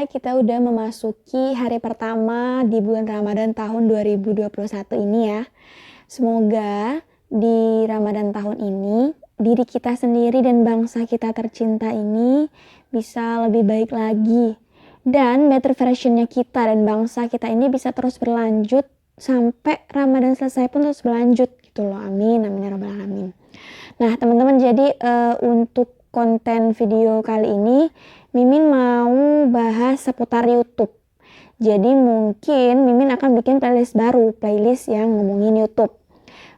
kita udah memasuki hari pertama di bulan Ramadan tahun 2021 ini ya. Semoga di Ramadan tahun ini, diri kita sendiri dan bangsa kita tercinta ini bisa lebih baik lagi. Dan better versionnya kita dan bangsa kita ini bisa terus berlanjut sampai Ramadan selesai pun terus berlanjut gitu loh. Amin, amin ya rabbal alamin. Nah teman-teman, jadi untuk konten video kali ini Mimin mau bahas seputar YouTube. Jadi mungkin Mimin akan bikin playlist baru, playlist yang ngomongin YouTube.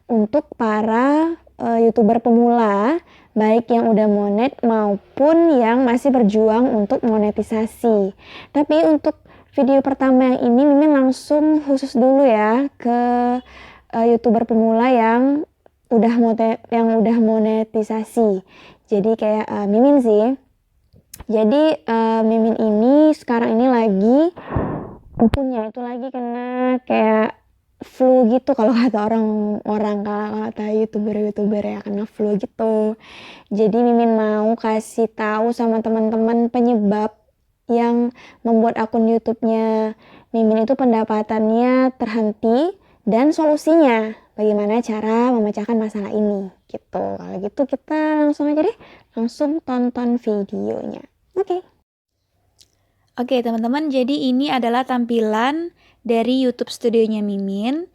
Untuk para YouTuber pemula, baik yang udah monet maupun yang masih berjuang untuk monetisasi. Tapi untuk video pertama yang ini Mimin langsung khusus dulu ya ke YouTuber pemula yang udah monetisasi. Jadi kayak Mimin sih. Jadi Mimin ini sekarang ini lagi punya itu lagi kena kayak flu gitu kalau kata orang kalau kata youtuber ya, kena flu gitu. Jadi Mimin mau kasih tahu sama teman-teman penyebab yang membuat akun YouTube-nya Mimin itu pendapatannya terhenti dan solusinya bagaimana cara memecahkan masalah ini gitu. Kalau gitu kita langsung aja deh, langsung tonton videonya. Oke teman-teman, jadi ini adalah tampilan dari YouTube studionya Mimin.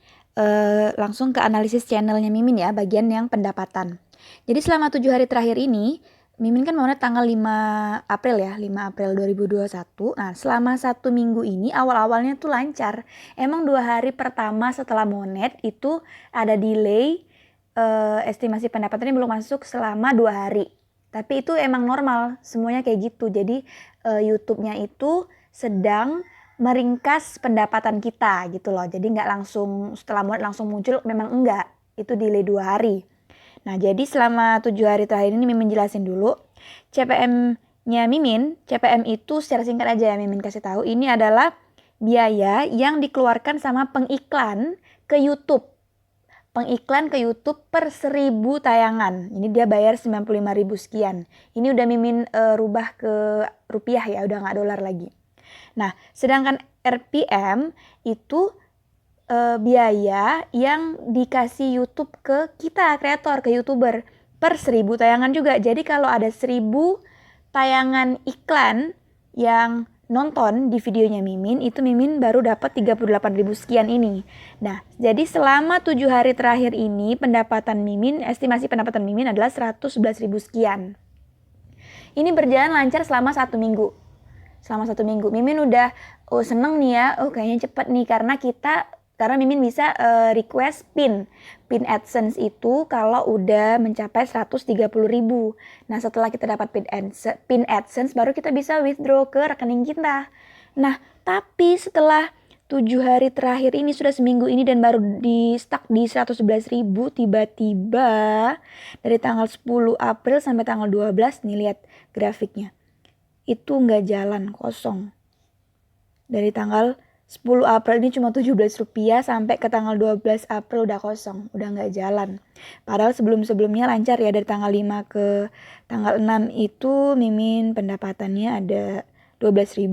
Langsung ke analisis channelnya Mimin ya, bagian yang pendapatan. Jadi selama 7 hari terakhir ini, Mimin kan monet tanggal 5 April ya, 5 April 2021. Nah selama 1 minggu ini awal-awalnya tuh lancar. Emang 2 hari pertama setelah monet itu ada delay, estimasi pendapatannya belum masuk selama 2 hari. Tapi itu emang normal, semuanya kayak gitu. Jadi YouTube-nya itu sedang meringkas pendapatan kita gitu loh. Jadi nggak langsung setelah monet langsung muncul, memang enggak. Itu delay 2 hari. Nah jadi selama 7 hari terakhir ini Mimin jelasin dulu. CPM-nya Mimin, CPM itu secara singkat aja ya Mimin kasih tahu. Ini adalah biaya yang dikeluarkan sama pengiklan ke YouTube. Pengiklan ke YouTube per 1000 tayangan. Ini dia bayar 95.000 sekian. Ini udah Mimin rubah ke rupiah ya, udah nggak dolar lagi. Nah, sedangkan RPM itu biaya yang dikasih YouTube ke kita, kreator, ke YouTuber per 1000 tayangan juga. Jadi kalau ada 1000 tayangan iklan yang nonton di videonya Mimin, itu Mimin baru dapat 38.000 sekian ini. Nah, jadi selama 7 hari terakhir ini pendapatan Mimin, estimasi pendapatan Mimin adalah 111.000 sekian. Ini berjalan lancar selama 1 minggu. Selama 1 minggu Mimin udah seneng nih ya, kayaknya cepet nih karena Mimin bisa request pin AdSense itu kalau udah mencapai 130.000. Nah setelah kita dapat pin AdSense baru kita bisa withdraw ke rekening kita. Nah tapi setelah 7 hari terakhir ini sudah seminggu ini dan baru di stuck di 111.000, tiba-tiba dari tanggal 10 April sampai tanggal 12 nih lihat grafiknya. Itu nggak jalan, kosong. Dari tanggal 10 April ini cuma 17 rupiah sampai ke tanggal 12 April udah kosong, udah nggak jalan. Padahal sebelum-sebelumnya lancar ya, dari tanggal 5 ke tanggal 6 itu Mimin pendapatannya ada 12.000.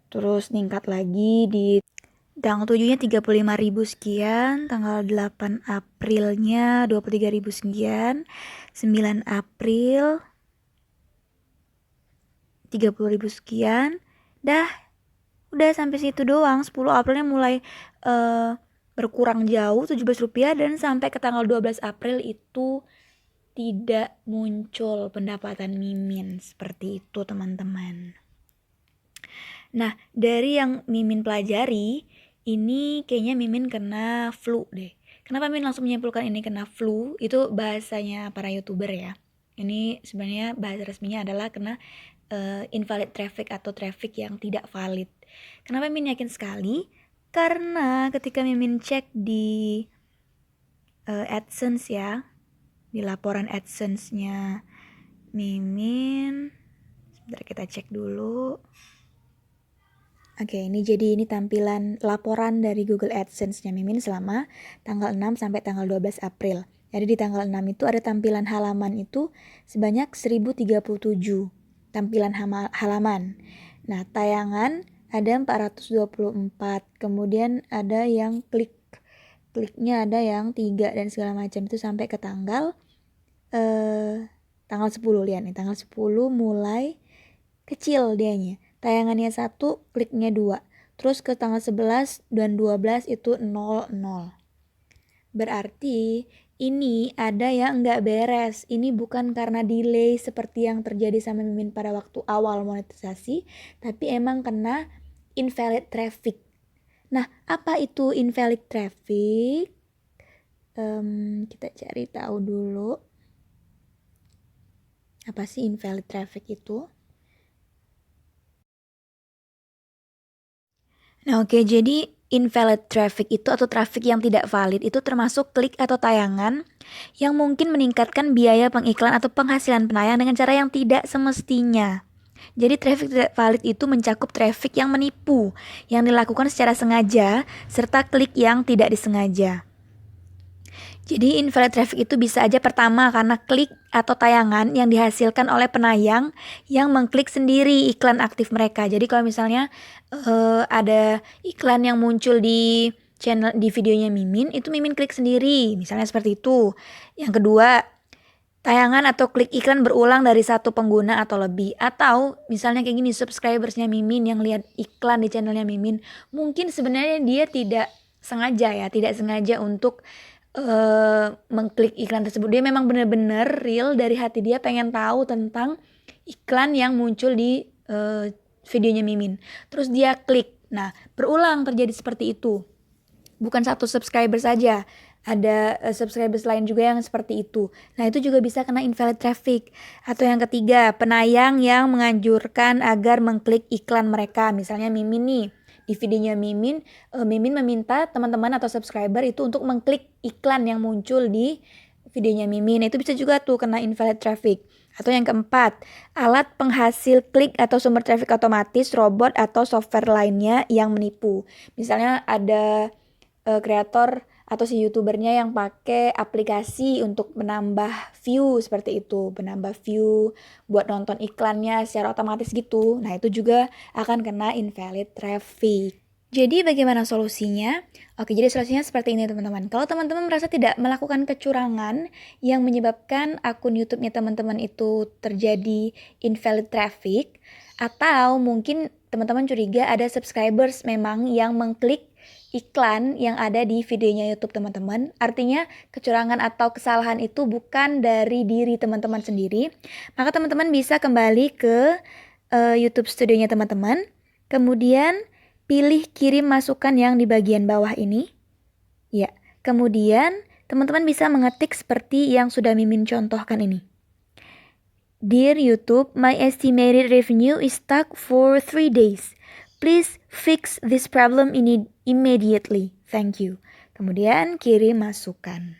Terus ningkat lagi di tanggal 7-nya 35.000 sekian, tanggal 8 Aprilnya 23.000 sekian, 9 April 30.000 sekian, udah sampai situ doang. 10 Aprilnya mulai berkurang jauh 17 rupiah dan sampai ke tanggal 12 April itu tidak muncul pendapatan Mimin. Seperti itu teman-teman. Nah dari yang Mimin pelajari ini kayaknya Mimin kena flu deh. Kenapa Mimin langsung menyimpulkan ini kena flu? Itu bahasanya para YouTuber ya. Ini sebenarnya bahasa resminya adalah kena invalid traffic atau traffic yang tidak valid. Kenapa Mimin yakin sekali? Karena ketika Mimin cek di AdSense ya, di laporan AdSense-nya Mimin, sebentar kita cek dulu. Oke, ini tampilan laporan dari Google AdSense-nya Mimin selama tanggal 6 sampai tanggal 12 April. Jadi di tanggal 6 itu ada tampilan halaman itu sebanyak 1037 tampilan halaman. Nah, tayangan ada 424. Kemudian ada yang kliknya ada yang 3 dan segala macam itu sampai ke tanggal 10, lihat nih, tanggal 10 mulai kecil dianya. Tayangannya 1, kliknya 2. Terus ke tanggal 11 dan 12 itu 00. Berarti ini ada yang nggak beres. Ini bukan karena delay seperti yang terjadi sama Mimin pada waktu awal monetisasi, tapi emang kena invalid traffic. Nah, apa itu invalid traffic? Kita cari tahu dulu. Apa sih invalid traffic itu? Nah, oke, jadi invalid traffic itu atau traffic yang tidak valid itu termasuk klik atau tayangan yang mungkin meningkatkan biaya pengiklan atau penghasilan penayang dengan cara yang tidak semestinya. Jadi traffic tidak valid itu mencakup traffic yang menipu, yang dilakukan secara sengaja, serta klik yang tidak disengaja. Jadi invalid traffic itu bisa aja pertama karena klik atau tayangan yang dihasilkan oleh penayang yang mengklik sendiri iklan aktif mereka. Jadi kalau misalnya ada iklan yang muncul di channel di videonya Mimin, itu Mimin klik sendiri, misalnya seperti itu. Yang kedua, tayangan atau klik iklan berulang dari satu pengguna atau lebih. Atau misalnya kayak gini, subscribersnya Mimin yang lihat iklan di channelnya Mimin, mungkin sebenarnya dia tidak sengaja untuk mengklik iklan tersebut. Dia memang benar-benar real dari hati dia pengen tahu tentang iklan yang muncul di videonya Mimin. Terus dia klik. Nah, berulang terjadi seperti itu. Bukan satu subscriber saja, ada subscribers lain juga yang seperti itu. Nah, itu juga bisa kena invalid traffic. Atau yang ketiga, penayang yang menganjurkan agar mengklik iklan mereka. Misalnya Mimin nih, di videonya Mimin, Mimin meminta teman-teman atau subscriber itu untuk mengklik iklan yang muncul di videonya Mimin. Itu bisa juga tuh kena invalid traffic. Atau yang keempat, alat penghasil klik atau sumber traffic otomatis, robot atau software lainnya yang menipu. Misalnya ada kreator atau si youtubernya yang pakai aplikasi untuk menambah view seperti itu, menambah view buat nonton iklannya secara otomatis gitu. Nah, itu juga akan kena invalid traffic. Jadi bagaimana solusinya? Oke, jadi solusinya seperti ini teman-teman. Kalau teman-teman merasa tidak melakukan kecurangan yang menyebabkan akun YouTube-nya teman-teman itu terjadi invalid traffic, atau mungkin teman-teman curiga ada subscribers memang yang mengklik iklan yang ada di videonya YouTube teman-teman, artinya kecurangan atau kesalahan itu bukan dari diri teman-teman sendiri, maka teman-teman bisa kembali ke YouTube studionya teman-teman, kemudian pilih kirim masukan yang di bagian bawah ini. Ya, kemudian teman-teman bisa mengetik seperti yang sudah Mimin contohkan ini. Dear YouTube, my estimated revenue is stuck for 3 days. Please fix this problem immediately. Thank you. Kemudian kirim masukan.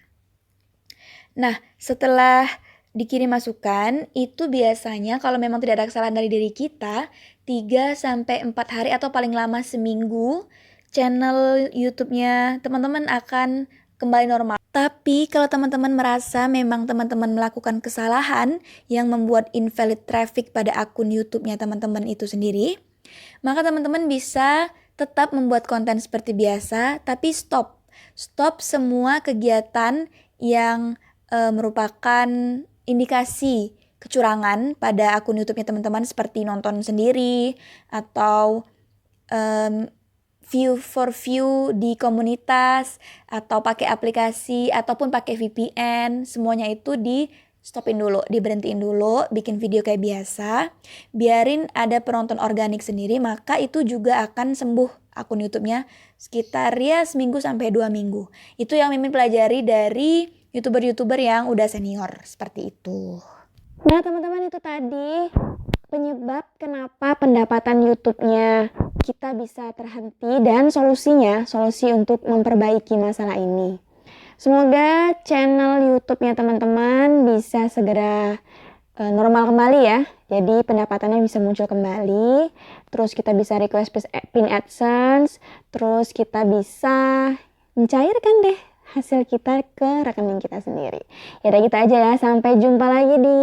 Nah, setelah dikirim masukan, itu biasanya kalau memang tidak ada kesalahan dari diri kita, 3-4 hari atau paling lama seminggu, channel YouTube-nya teman-teman akan kembali normal. Tapi kalau teman-teman merasa memang teman-teman melakukan kesalahan yang membuat invalid traffic pada akun YouTube-nya teman-teman itu sendiri, maka teman-teman bisa tetap membuat konten seperti biasa, tapi stop semua kegiatan yang merupakan indikasi kecurangan pada akun YouTube-nya teman-teman, seperti nonton sendiri atau view di komunitas atau pakai aplikasi ataupun pakai VPN. Semuanya itu di stopin dulu, diberhentiin dulu, bikin video kayak biasa, biarin ada penonton organik sendiri, maka itu juga akan sembuh akun YouTube-nya sekitar ya seminggu sampai 2 minggu. Itu yang Mimin pelajari dari YouTuber-YouTuber yang udah senior, seperti itu. Nah teman-teman, itu tadi penyebab kenapa pendapatan YouTube-nya kita bisa terhenti dan solusi untuk memperbaiki masalah ini. Semoga channel YouTube-nya teman-teman bisa segera normal kembali ya. Jadi pendapatannya bisa muncul kembali. Terus kita bisa request pin AdSense. Terus kita bisa mencairkan deh hasil kita ke rekening kita sendiri. Ya udah gitu aja ya. Sampai jumpa lagi di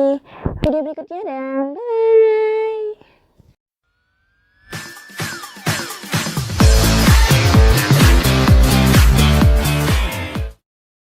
video berikutnya dan bye.